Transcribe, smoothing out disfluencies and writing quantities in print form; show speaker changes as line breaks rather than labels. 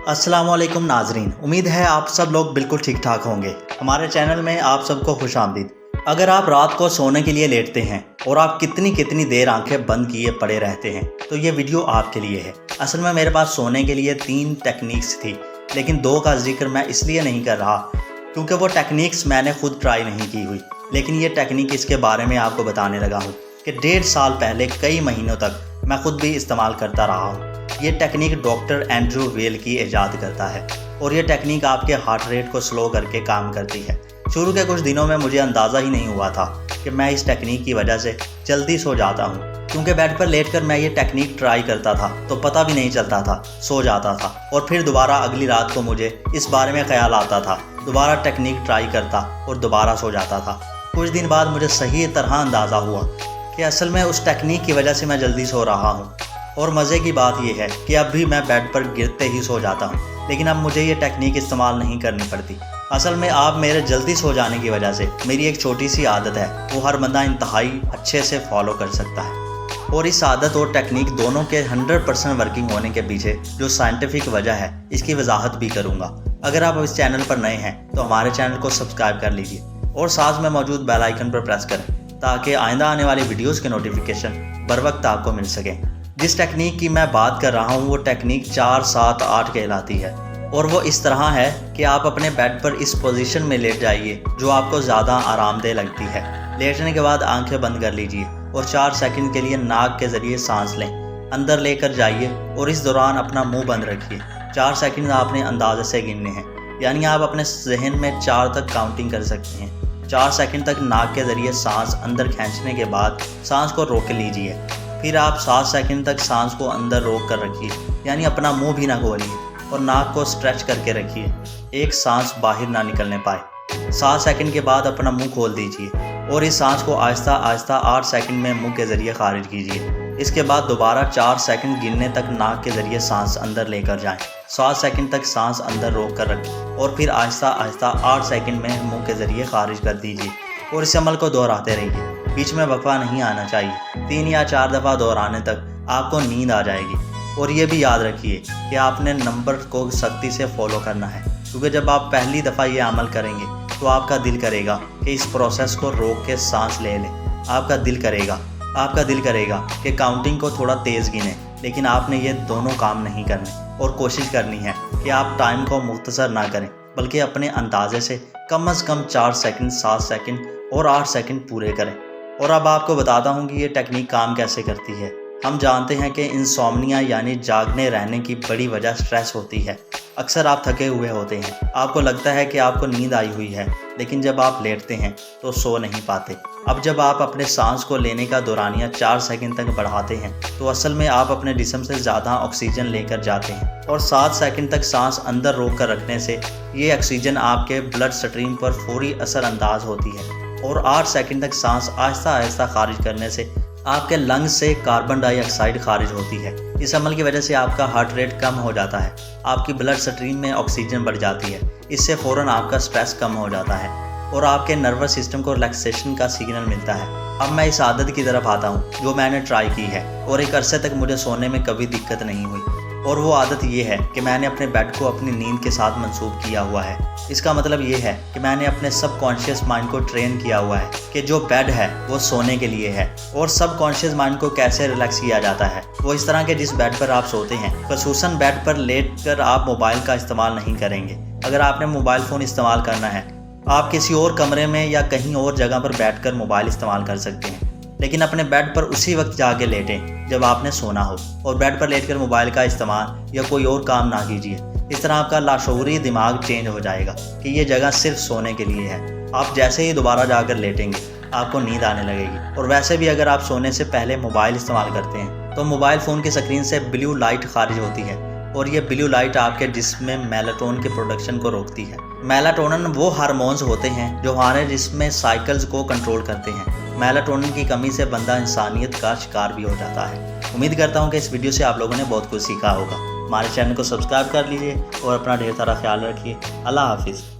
अस्सलाम वालेकुम नाजरीन, उम्मीद है आप सब लोग बिल्कुल ठीक ठाक होंगे। हमारे चैनल में आप सबको खुश आमदीद। अगर आप रात को सोने के लिए लेटते हैं और आप कितनी देर आंखें बंद किए पड़े रहते हैं तो ये वीडियो आपके लिए है। असल में मेरे पास सोने के लिए 3 टेक्निक्स थी, लेकिन 2 का जिक्र मैं इसलिए नहीं कर रहा क्योंकि वो टेक्निक्स मैंने खुद ट्राई नहीं की हुई, लेकिन ये टेक्निक इसके बारे में आपको बताने लगा हूँ कि 1.5 साल पहले कई महीनों तक मैं खुद भी इस्तेमाल करता रहा हूँ। ये टेक्निक डॉक्टर एंड्रू वेल की इजाद करता है और ये टेक्निक आपके हार्ट रेट को स्लो करके काम करती है। शुरू के कुछ दिनों में मुझे अंदाज़ा ही नहीं हुआ था कि मैं इस टेक्निक की वजह से जल्दी सो जाता हूँ, क्योंकि बेड पर लेटकर मैं ये टेक्निक ट्राई करता था तो पता भी नहीं चलता था, सो जाता था और फिर दोबारा अगली रात को मुझे इस बारे में ख्याल आता था, दोबारा टेक्निक ट्राई करता और दोबारा सो जाता था। कुछ दिन बाद मुझे सही तरह अंदाज़ा हुआ कि असल में उस टेक्निक की वजह से मैं जल्दी सो रहा हूँ। और मज़े की बात यह है कि अब भी मैं बेड पर गिरते ही सो जाता हूँ, लेकिन अब मुझे ये टेक्निक इस्तेमाल नहीं करनी पड़ती। असल में आप मेरे जल्दी सो जाने की वजह से मेरी एक छोटी सी आदत है, वो हर बंदा इंतहाई अच्छे से फॉलो कर सकता है। और इस आदत और टेक्निक दोनों के 100% वर्किंग होने के पीछे जो साइंटिफिक वजह है इसकी वजाहत भी करूँगा। अगर आप इस चैनल पर नए हैं तो हमारे चैनल को सब्सक्राइब कर लीजिए और साथ में मौजूद बेल आइकन पर प्रेस करें ताकि आइंदा आने वाली वीडियोज़ के नोटिफिकेशन बर वक्त आपको मिल सकें। जिस टेक्निक की मैं बात कर रहा हूँ वो टेक्निक 4-7-8 कहलाती है और वो इस तरह है कि आप अपने बेड पर इस पोजीशन में लेट जाइए जो आपको ज़्यादा आरामदेह लगती है। लेटने के बाद आंखें बंद कर लीजिए और 4 सेकंड के लिए नाक के ज़रिए सांस लें, अंदर लेकर जाइए और इस दौरान अपना मुंह बंद रखिए। 4 सेकंड आपने अंदाजे से गिनने हैं, यानी आप अपने जहन में 4 तक काउंटिंग कर सकते हैं। 4 सेकंड तक नाक के ज़रिए सांस अंदर खींचने के बाद सांस को रोक लीजिए। फिर आप 7 सेकंड तक सांस को अंदर रोक कर रखिए, यानी अपना मुंह भी ना खोलिए और नाक को स्ट्रेच करके रखिए, एक सांस बाहर ना निकलने पाए। 7 सेकंड के बाद अपना मुंह खोल दीजिए और इस सांस को आहिस्ता आहिस्ता 8 सेकंड में मुंह के ज़रिए खारिज कीजिए। इसके बाद दोबारा 4 सेकंड गिनने तक नाक के ज़रिए सांस अंदर लेकर जाएं। 7 सेकंड तक सांस अंदर रोक कर रखें और फिर आहिस्ता आहिस्ता 8 सेकंड में मुंह के ज़रिए खारिज कर दीजिए और इस अमल को दोहराते रहिए। बीच में वक्फा नहीं आना चाहिए। 3 या 4 दफ़ा दोहराने तक आपको नींद आ जाएगी। और ये भी याद रखिए कि आपने नंबर को सख्ती से फॉलो करना है, क्योंकि जब आप पहली दफ़ा ये अमल करेंगे तो आपका दिल करेगा कि इस प्रोसेस को रोक के सांस ले लें। आपका दिल करेगा कि काउंटिंग को थोड़ा तेज़ गिने, लेकिन आपने ये दोनों काम नहीं करने और कोशिश करनी है कि आप टाइम को मुख्तसर ना करें, बल्कि अपने अंदाजे से कम 4 सेकंड, 7 सेकंड और 8 सेकंड पूरे करें। और अब आपको बताता हूँ कि ये टेक्निक काम कैसे करती है। हम जानते हैं कि इंसोम्निया यानी जागने रहने की बड़ी वजह स्ट्रेस होती है। अक्सर आप थके हुए होते हैं, आपको लगता है कि आपको नींद आई हुई है, लेकिन जब आप लेटते हैं तो सो नहीं पाते। अब जब आप अपने सांस को लेने का दौरानिया 4 सेकंड तक बढ़ाते हैं तो असल में आप अपने जिस्म से ज़्यादा ऑक्सीजन लेकर जाते हैं और 7 सेकंड तक सांस अंदर रोक कर रखने से ये ऑक्सीजन आपके ब्लड स्ट्रीम पर फौरी असरअंदाज होती है और 8 सेकंड तक सांस आहिस्ता आहिस्ता खारिज करने से आपके लंग्स से कार्बन डाइऑक्साइड खारिज होती है। इस अमल की वजह से आपका हार्ट रेट कम हो जाता है, आपकी ब्लड स्ट्रीम में ऑक्सीजन बढ़ जाती है, इससे फ़ौरन आपका स्ट्रेस कम हो जाता है और आपके नर्वस सिस्टम को रिलैक्सेशन का सिग्नल मिलता है। अब मैं इस आदत की तरफ आता हूँ जो मैंने ट्राई की है और एक अरसे तक मुझे सोने में कभी दिक्कत नहीं हुई, और वो आदत ये है कि मैंने अपने बेड को अपनी नींद के साथ मंसूब किया हुआ है। इसका मतलब ये है कि मैंने अपने सबकॉन्शियस माइंड को ट्रेन किया हुआ है कि जो बेड है वो सोने के लिए है। और सबकॉन्शियस माइंड को कैसे रिलैक्स किया जाता है, वो इस तरह के जिस बेड पर आप सोते हैं, खसूसन बेड पर लेट कर आप मोबाइल का इस्तेमाल नहीं करेंगे। अगर आपने मोबाइल फ़ोन इस्तेमाल करना है, आप किसी और कमरे में या कहीं और जगह पर बैठ कर मोबाइल इस्तेमाल कर सकते हैं, लेकिन अपने बेड पर उसी वक्त जाके लेटें जब आपने सोना हो और बेड पर लेटकर मोबाइल का इस्तेमाल या कोई और काम ना कीजिए। इस तरह आपका लाशऊरी दिमाग चेंज हो जाएगा कि ये जगह सिर्फ सोने के लिए है। आप जैसे ही दोबारा जाकर लेटेंगे आपको नींद आने लगेगी। और वैसे भी अगर आप सोने से पहले मोबाइल इस्तेमाल करते हैं तो मोबाइल फ़ोन की स्क्रीन से ब्लू लाइट खारिज होती है और ये ब्लू लाइट आपके जिस्म में मेलाटोनिन के प्रोडक्शन को रोकती है। मेलाटोनिन वो हार्मोन्स होते हैं जो हमारे जिस्म में साइकिल्स को कंट्रोल करते हैं। मेलाटोनिन की कमी से बंदा इंसानियत का शिकार भी हो जाता है। उम्मीद करता हूँ कि इस वीडियो से आप लोगों ने बहुत कुछ सीखा होगा। हमारे चैनल को सब्सक्राइब कर लीजिए और अपना ढेर सारा ख्याल रखिए। अल्लाह हाफिज़।